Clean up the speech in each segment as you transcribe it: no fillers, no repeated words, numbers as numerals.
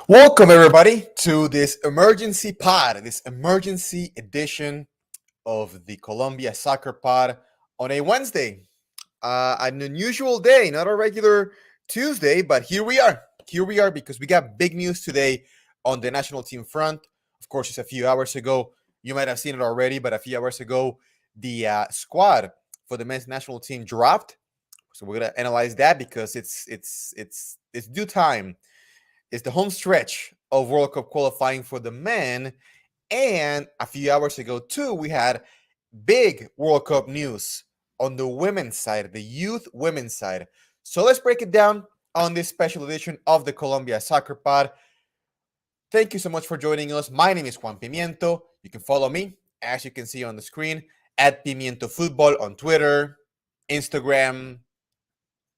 Welcome, everybody, to this emergency pod, this emergency edition of the Colombia Soccer Pod on a Wednesday. An unusual day, not a regular Tuesday, but here we are. Here we are because we got big news today on the national team front. Of course, just a few hours ago, you might have seen it already, but a few hours ago, the squad for the men's national team dropped. So we're gonna analyze that because it's due time. It's the home stretch of World Cup qualifying for the men. And a few hours ago, too, we had big World Cup news on the women's side, the youth women's side. So let's break it down on this special edition of the Colombia Soccer Pod. Thank you so much for joining us. My name is Juan Pimiento. You can follow me, as you can see on the screen, at Pimiento Football on Twitter, Instagram.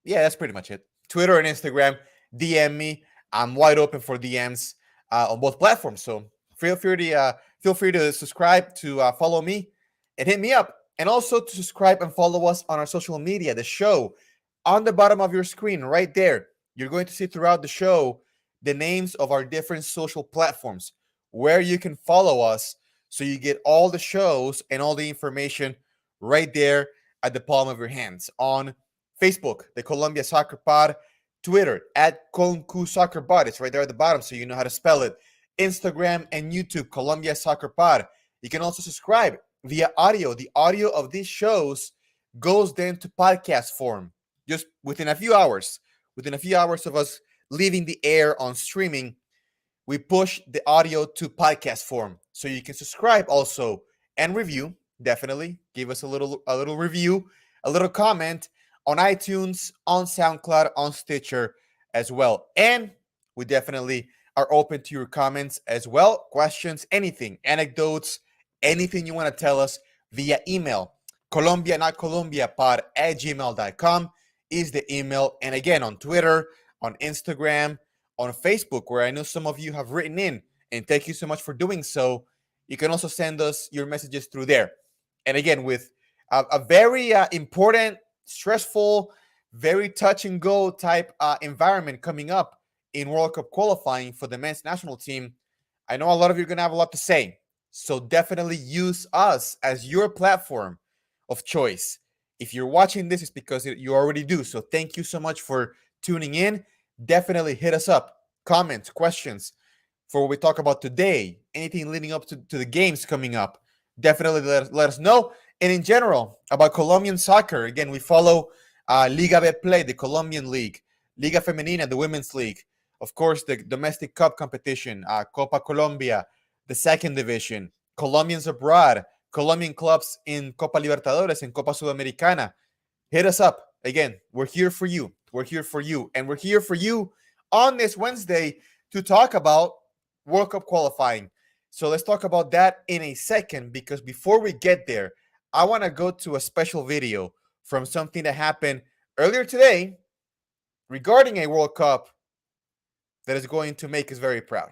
Yeah, that's pretty much it. Twitter and Instagram. DM me. I'm wide open for DMs on both platforms. So feel free to subscribe, to follow me, and hit me up. And also to subscribe and follow us on our social media. The show on the bottom of your screen, right there. You're going to see throughout the show the names of our different social platforms where you can follow us, so you get all the shows and all the information right there at the palm of your hands. On Facebook, the Colombia Soccer Pod. Twitter, at Concu Soccer Pod. It's right there at the bottom, so you know how to spell it. Instagram and YouTube, Colombia Soccer Pod. You can also subscribe via audio. The audio of these shows goes then to podcast form just within a few hours. Within a few hours of us leaving the air on streaming, we push the audio to podcast form. So you can subscribe also and review. Definitely give us a little review, a little comment on iTunes, on SoundCloud, on Stitcher as well. And we definitely are open to your comments as well, questions, anything, anecdotes, anything you want to tell us via email. Colombia, not Colombia pod at gmail.com is the email. And again, on Twitter, on Instagram, on Facebook, where I know some of you have written in, and thank you so much for doing so. You can also send us your messages through there. And again, with a very important, stressful, very touch and go type environment coming up in World Cup qualifying for the men's national team, I know a lot of you are going to have a lot to say. So definitely use us as your platform of choice. If you're watching this, it's because you already do. So thank you so much for tuning in. Definitely hit us up, comments, questions for what we talk about today, anything leading up to the games coming up. Definitely let us know. And in general, about Colombian soccer, again, we follow Liga Betplay, the Colombian league, Liga Femenina, the women's league, of course, the domestic cup competition, Copa Colombia, the second division, Colombians abroad, Colombian clubs in Copa Libertadores and Copa Sudamericana. Hit us up. Again, we're here for you. We're here for you. And we're here for you on this Wednesday to talk about World Cup qualifying. So let's talk about that in a second, because before we get there, I want to go to a special video from something that happened earlier today regarding a World Cup that is going to make us very proud.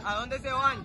¿A dónde se van?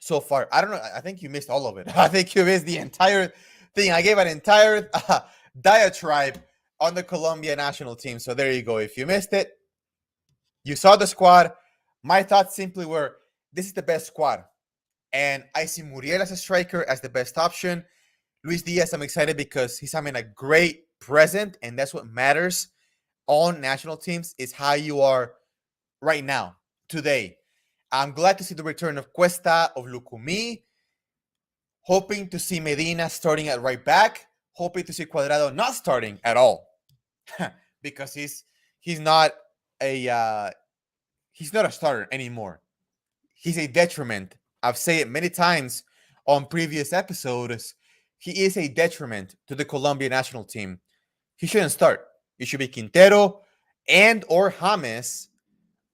so far. I don't know. I think you missed all of it. I think you missed the entire thing. I gave an entire diatribe on the Colombia national team. So there you go. If you missed it, you saw the squad. My thoughts simply were this is the best squad. And I see Muriel as a striker as the best option. Luis Diaz, I'm excited because he's having a great present, and that's what matters on national teams is how you are right now, today. I'm glad to see the return of Cuesta, of Lucumi, hoping to see Medina starting at right back, hoping to see Cuadrado not starting at all because he's not a starter anymore. He's a detriment. I've said it many times on previous episodes. He is a detriment to the Colombia national team. He shouldn't start. It should be Quintero and or James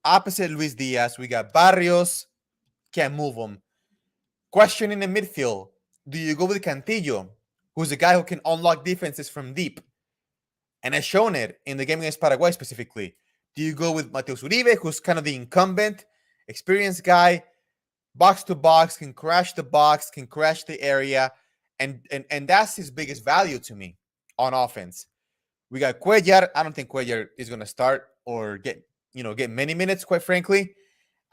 opposite Luis Diaz. We got Barrios. Can't move him. Question in the midfield. Do you go with Cantillo, who's a guy who can unlock defenses from deep? And has shown it in the game against Paraguay specifically. Do you go with Mateus Uribe, who's kind of the incumbent, experienced guy, box to box, can crash the box, can crash the area, and that's his biggest value to me on offense. We got Cuellar. I don't think Cuellar is going to start or get many minutes, quite frankly.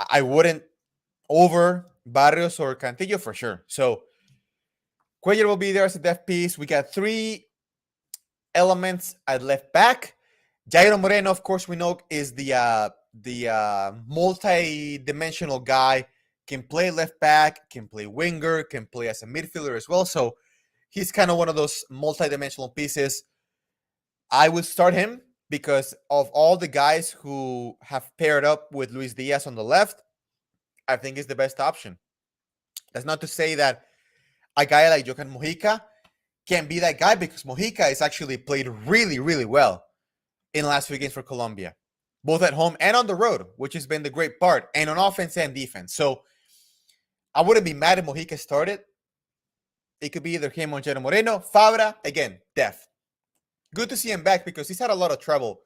I wouldn't over Barrios or Cantillo for sure. So Cuellar will be there as a depth piece. We got three elements at left back. Jairo Moreno, of course, we know is the multi-dimensional guy. Can play left back, can play winger, can play as a midfielder as well. So he's kind of one of those multi-dimensional pieces. I would start him because of all the guys who have paired up with Luis Diaz on the left, I think is the best option. That's not to say that a guy like Johan Mojica can be that guy because Mojica has actually played really, really well in the last few games for Colombia, both at home and on the road, which has been the great part, and on offense and defense. So I wouldn't be mad if Mojica started. It could be either him or Jairo Moreno. Fabra, again, depth. Good to see him back because he's had a lot of trouble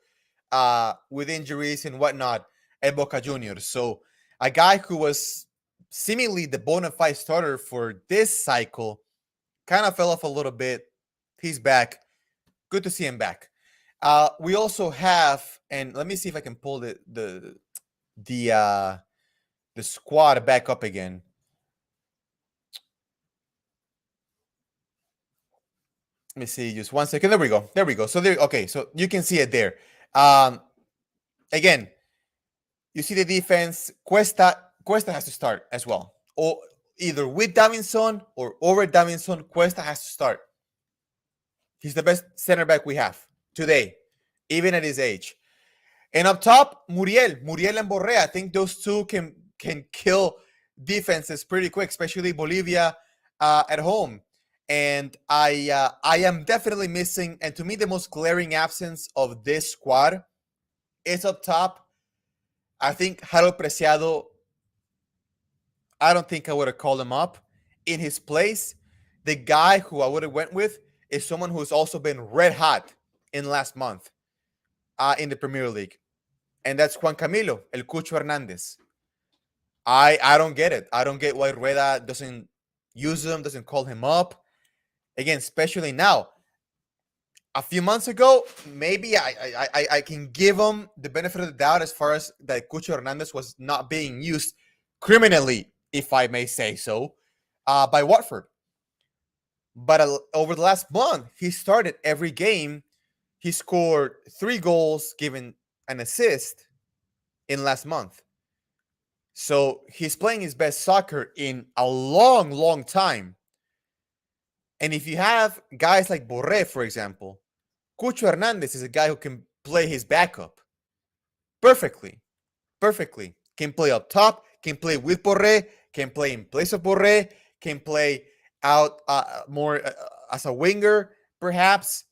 with injuries and whatnot at Boca Juniors. So a guy who was seemingly the bona fide starter for this cycle kind of fell off a little bit. He's back. Good to see him back. We also have, and let me see if I can pull the squad back up again. Let me see, just 1 second. There we go. There we go. So okay. So you can see it there. Again, you see the defense. Cuesta has to start as well, or either with Davinson or over Davinson. Cuesta has to start. He's the best center back we have today, even at his age. And up top, Muriel and Borré. I think those two can kill defenses pretty quick, especially Bolivia at home. And I am definitely missing, and to me, the most glaring absence of this squad is up top. I think Harold Preciado, I don't think I would have called him up. In his place, the guy who I would have went with is someone who's also been red hot in last month in the Premier League. And that's Juan Camilo, El Cucho Hernandez. I don't get it. I don't get why Rueda doesn't use him, doesn't call him up. Again, especially now. A few months ago, maybe I can give him the benefit of the doubt as far as that Cucho Hernandez was not being used criminally, if I may say so, by Watford. But over the last month, he started every game. He scored 3 goals, given an assist in last month. So he's playing his best soccer in a long, long time. And if you have guys like Borré, for example, Cucho Hernandez is a guy who can play his backup perfectly. Perfectly. Can play up top, can play with Borré, can play in place of Borré, can play out more as a winger, perhaps.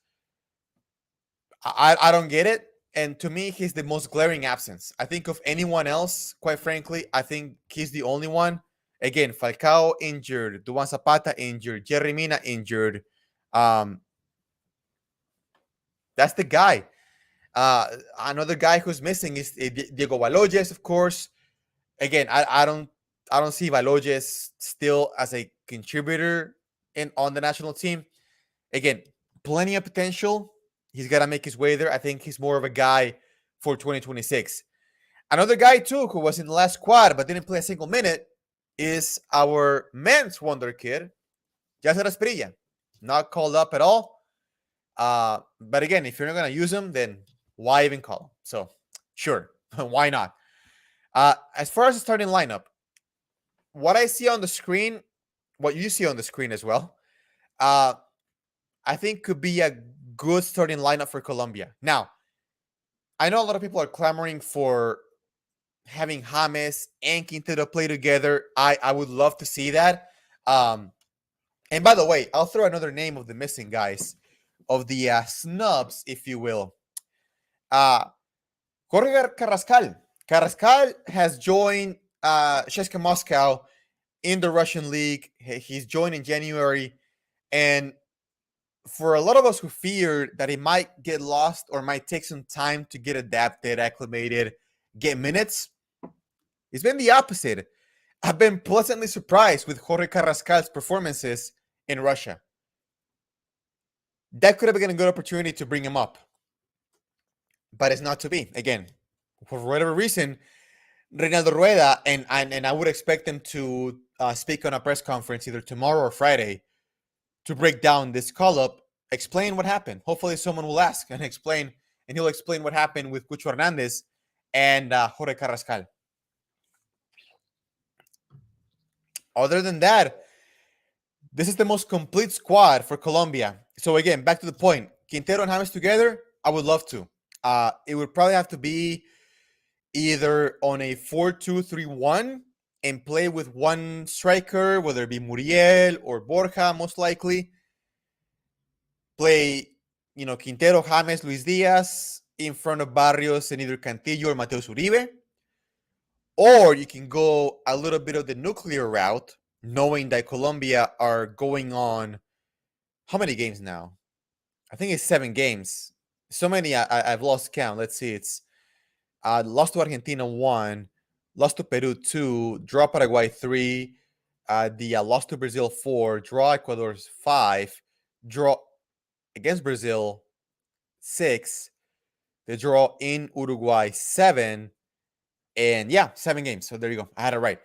I don't get it. And to me, he's the most glaring absence. I think of anyone else, quite frankly, I think he's the only one. Again, Falcao injured, Duan Zapata injured, Jerry Mina injured. That's the guy. Another guy who's missing is Diego Baloyes, of course. Again, I don't I don't see Baloyes still as a contributor in on the national team. Again, plenty of potential. He's got to make his way there. I think he's more of a guy for 2026. Another guy too who was in the last squad but didn't play a single minute is our men's wonder kid, Yasser Asprilla. Not called up at all. But again, if you're not gonna use him, then why even call him? So sure, why not? As far as the starting lineup, what I see on the screen, what you see on the screen as well, uh, I think could be a good starting lineup for Colombia. Now, I know a lot of people are clamoring for having James and Quintero play together. I would love to see that. And by the way, I'll throw another name of the missing guys, of the snubs, if you will. Jorge Carrascal. Carrascal has joined CSKA Moscow in the Russian league. He's joined in January. And for a lot of us who feared that he might get lost or might take some time to get adapted, acclimated, get minutes, it's been the opposite. I've been pleasantly surprised with Jorge Carrascal's performances in Russia. That could have been a good opportunity to bring him up, but it's not to be. Again, for whatever reason, Reinaldo Rueda, and I would expect him to speak on a press conference either tomorrow or Friday to break down this call-up, explain what happened. Hopefully someone will ask and explain, and he'll explain what happened with Cucho Hernandez and Jorge Carrascal. Other than that, this is the most complete squad for Colombia. So again, back to the point, Quintero and James together, I would love to. It would probably have to be either on a 4-2-3-1 and play with one striker, whether it be Muriel or Borja, most likely. Play, Quintero, James, Luis Diaz in front of Barrios and either Cantillo or Mateus Uribe. Or you can go a little bit of the nuclear route, knowing that Colombia are going on how many games now? I think it's 7 games. So many I've lost count. Let's see. It's lost to Argentina 1, lost to Peru 2, draw Paraguay 3, lost to Brazil 4, draw Ecuador 5, draw against Brazil 6, the draw in Uruguay 7, and 7 games. So there you go. I had it right.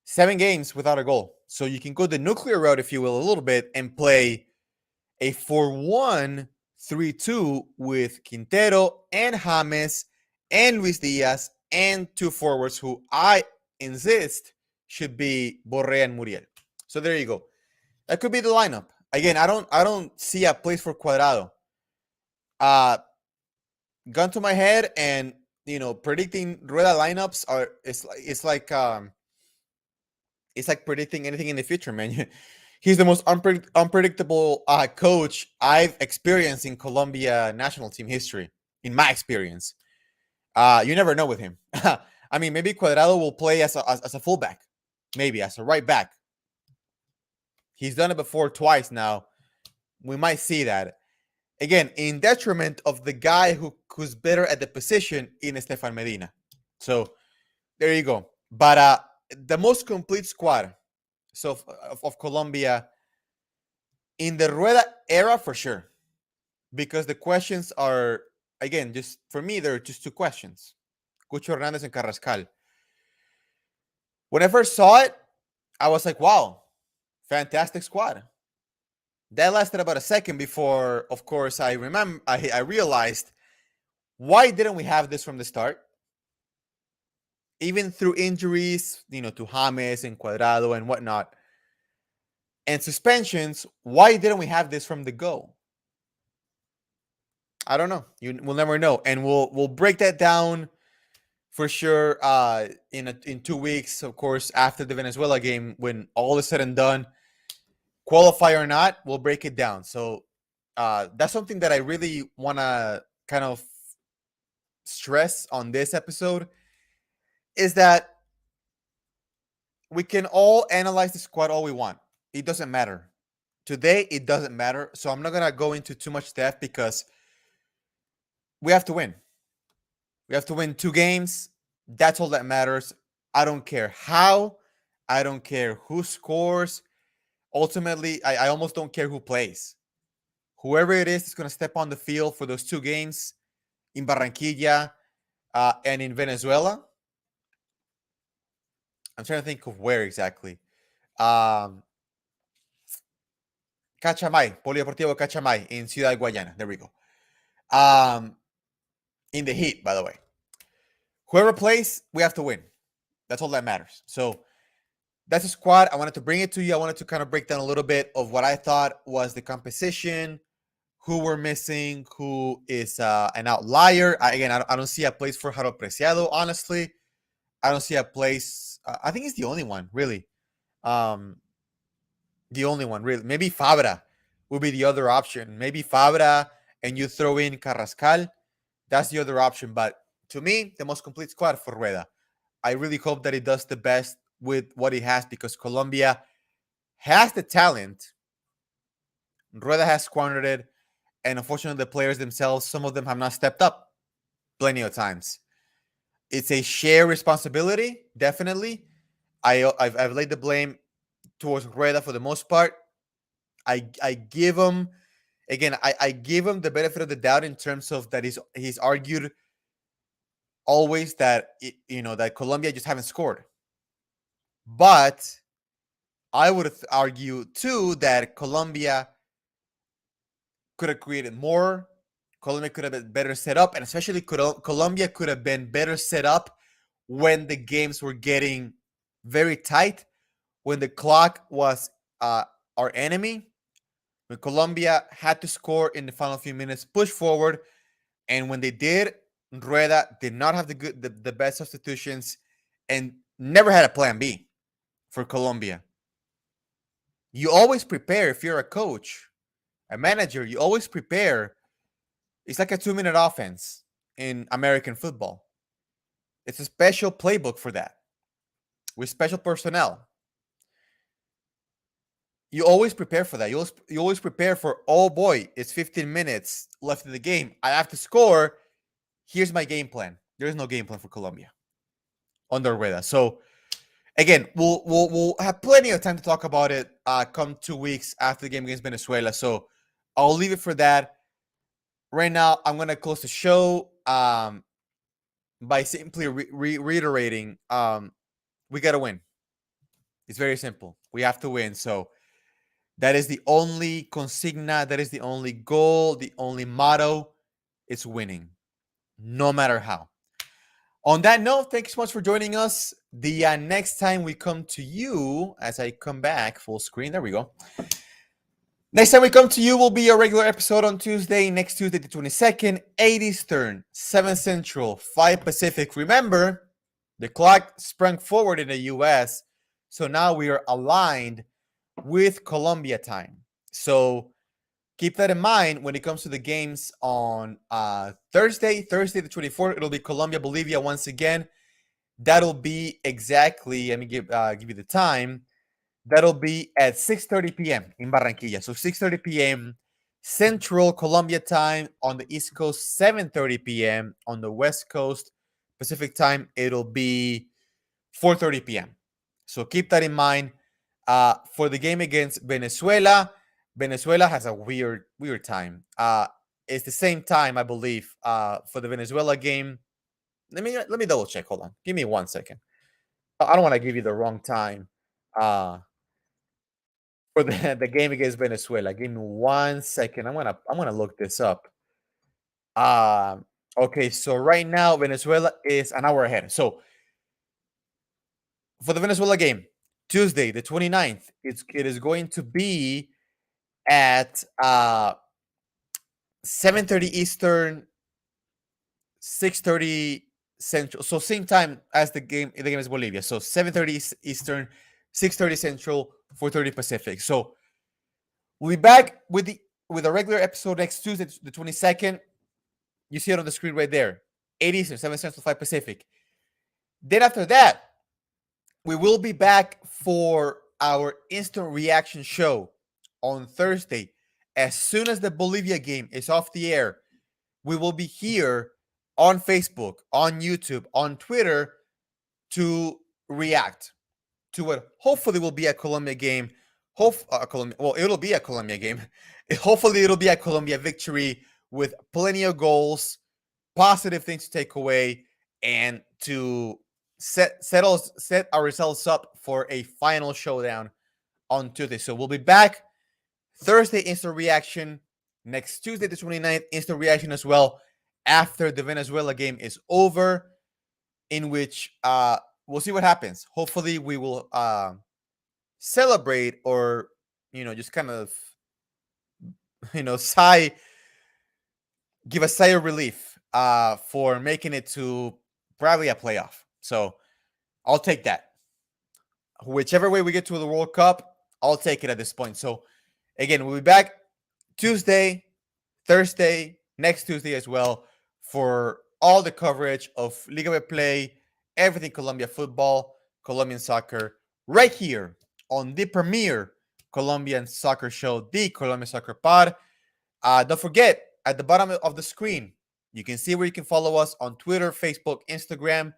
7 games without a goal. So you can go the nuclear route, if you will, a little bit and play a 4-1-3-2 with Quintero and James and Luis Diaz and 2 forwards who I insist should be Borré and Muriel. So there you go. That could be the lineup. Again, I don't see a place for Cuadrado. Gun to my head, and predicting Rueda lineups it's like predicting anything in the future, man. He's the most unpredictable coach I've experienced in Colombia national team history, in my experience. You never know with him. I mean, maybe Cuadrado will play as a fullback, maybe as a right back. He's done it before twice now. We might see that. Again, in detriment of the guy who's better at the position in Estefan Medina. So there you go. But the most complete squad of Colombia in the Rueda era, for sure. Because the questions are, again, just for me, there are just 2 questions. Cucho Hernandez and Carrascal. When I first saw it, I was like, wow, fantastic squad. That lasted about a second before, of course, I realized, why didn't we have this from the start? Even through injuries, to James and Cuadrado and whatnot, and suspensions, why didn't we have this from the go? I don't know. We'll never know, and we'll break that down for sure in 2 weeks, of course, after the Venezuela game, when all is said and done, qualify or not, we'll break it down. So that's something that I really want to kind of stress on this episode, is that we can all analyze the squad all we want. It doesn't matter. Today, it doesn't matter. So I'm not going to go into too much depth, because we have to win. We have to win 2 games. That's all that matters. I don't care how. I don't care who scores. Ultimately, I almost don't care who plays. Whoever it is going to step on the field for those two games in Barranquilla and in Venezuela. I'm trying to think of where exactly. Um, Cachamay, Polideportivo Cachamay in Ciudad Guayana. There we go. Um, in the heat, by the way. Whoever plays, we have to win. That's all that matters. So that's a squad. I wanted to bring it to you. I wanted to kind of break down a little bit of what I thought was the composition, who we're missing, who is an outlier. I don't see a place for Jaro Preciado, honestly. I don't see a place. I think he's the only one, really. Um, the only one, really. Maybe Fabra would be the other option. Maybe Fabra and you throw in Carrascal. That's the other option. But to me, the most complete squad for Rueda. I really hope that he does the best with what he has because Colombia has the talent. Rueda has squandered it. And unfortunately, the players themselves, some of them have not stepped up plenty of times. It's a shared responsibility, definitely. I've laid the blame towards Rueda for the most part. I give him again. I give him the benefit of the doubt in terms of that he's argued always that that Colombia just haven't scored, but I would argue too that Colombia could have created more. Colombia could have been better set up, and especially Colombia could have been better set up when the games were getting very tight, when the clock was our enemy, when Colombia had to score in the final few minutes, push forward, and when they did, Rueda did not have the best substitutions and never had a plan B for Colombia. You always prepare if you're a coach, a manager, you always prepare. It's like a 2-minute offense in American football. It's a special playbook for that with special personnel. You always prepare for that. You always prepare for, oh boy, it's 15 minutes left in the game. I have to score. Here's my game plan. There is no game plan for Colombia under Rueda. So again, we'll have plenty of time to talk about it come 2 weeks after the game against Venezuela. So I'll leave it for that. Right now, I'm gonna close the show by simply reiterating we gotta win. It's very simple. We have to win. So that is the only consigna, that is the only goal, the only motto. It's winning, no matter how. On that note, thank you so much for joining us. The next time we come to you, as I come back full screen, there we go. Next time we come to you will be a regular episode on Tuesday, next Tuesday, the 22nd, 8 Eastern, 7 Central, 5 Pacific. Remember, the clock sprung forward in the US, so now we are aligned with Colombia time. So keep that in mind when it comes to the games on Thursday the 24th. It'll be Colombia, Bolivia once again. That'll be exactly, let me give you the time. That'll be at 6:30 p.m. in Barranquilla. So 6:30 p.m. Central Colombia time on the East Coast, 7:30 p.m. on the West Coast Pacific time. It'll be 4:30 p.m. So keep that in mind. For the game against Venezuela, Venezuela has a weird time. It's the same time, I believe, for the Venezuela game. Let me double check. Hold on. Give me 1 second. I don't want to give you the wrong time. For the game against Venezuela. Give me 1 second. I'm gonna look this up. Okay, so right now Venezuela is an hour ahead. So for the Venezuela game, Tuesday the 29th, it is going to be at 7:30 Eastern, 6:30 Central. So same time as the game is Bolivia. So 7:30 Eastern, 6:30 Central, 4:30 Pacific. So we'll be back with a regular episode next Tuesday, the 22nd. You see it on the screen right there. 8 Eastern, 7 Central, 5 Pacific. Then after that, we will be back for our instant reaction show on Thursday. As soon as the Bolivia game is off the air, we will be here on Facebook, on YouTube, on Twitter to react to what hopefully will be a Colombia game. It'll be a Colombia game. Hopefully, it'll be a Colombia victory with plenty of goals, positive things to take away, and to set ourselves up for a final showdown on Tuesday. So we'll be back Thursday, instant reaction. Next Tuesday, the 29th, instant reaction as well after the Venezuela game is over, in which we'll see what happens. Hopefully, we will celebrate or, just kind of, give a sigh of relief for making it to probably a playoff. So I'll take that. Whichever way we get to the World Cup, I'll take it at this point. So again, we'll be back Tuesday, Thursday, next Tuesday as well for all the coverage of Liga de Play, everything Colombia football, Colombian soccer, right here on the premier Colombian soccer show, the Colombian Soccer Pod. Don't forget, at the bottom of the screen, you can see where you can follow us on Twitter, Facebook, Instagram,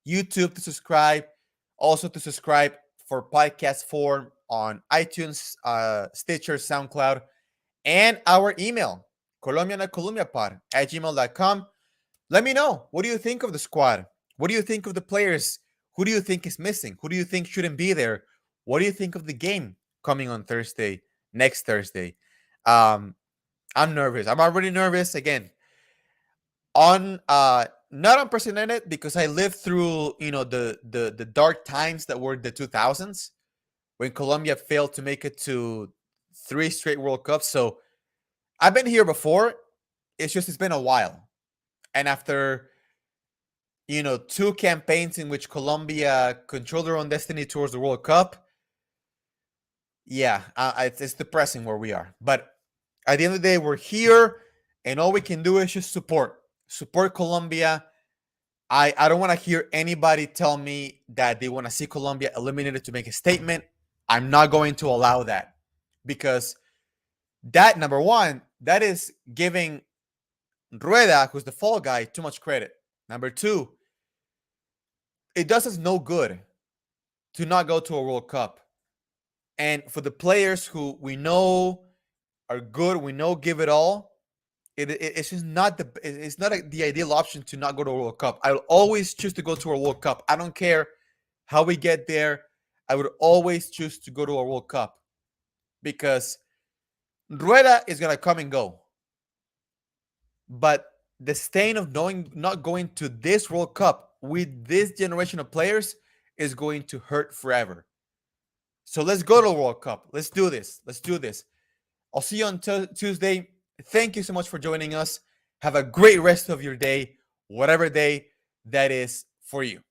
YouTube to subscribe. Also to subscribe for podcast form on iTunes, Stitcher, SoundCloud, and our email, colombiancolombiapod@gmail.com. Let me know. What do you think of the squad? What do you think of the players? Who do you think is missing? Who do you think shouldn't be there? What do you think of the game coming on Thursday, next Thursday? I'm nervous. I'm already nervous. Again, not unprecedented because I lived through, the dark times that were the 2000s when Colombia failed to make it to 3 straight World Cups. So I've been here before. It's been a while. And after, 2 campaigns in which Colombia controlled their own destiny towards the World Cup, yeah, it's depressing where we are. But at the end of the day, we're here, and all we can do is just support Colombia. I don't want to hear anybody tell me that they want to see Colombia eliminated to make a statement. I'm not going to allow that, because that, number one, that is giving Rueda, who's the fall guy, too much credit. Number two, it does us no good to not go to a World Cup. And for the players who we know are good, we know give it all, it's just not the ideal option to not go to a World Cup. I will always choose to go to a World Cup. I don't care how we get there. I would always choose to go to a World Cup, because Rueda is gonna come and go, but the stain of not going to this World Cup with this generation of players is going to hurt forever. So let's go to the World Cup. Let's do this. I'll see you on Tuesday. Thank you so much for joining us. Have a great rest of your day, whatever day that is for you.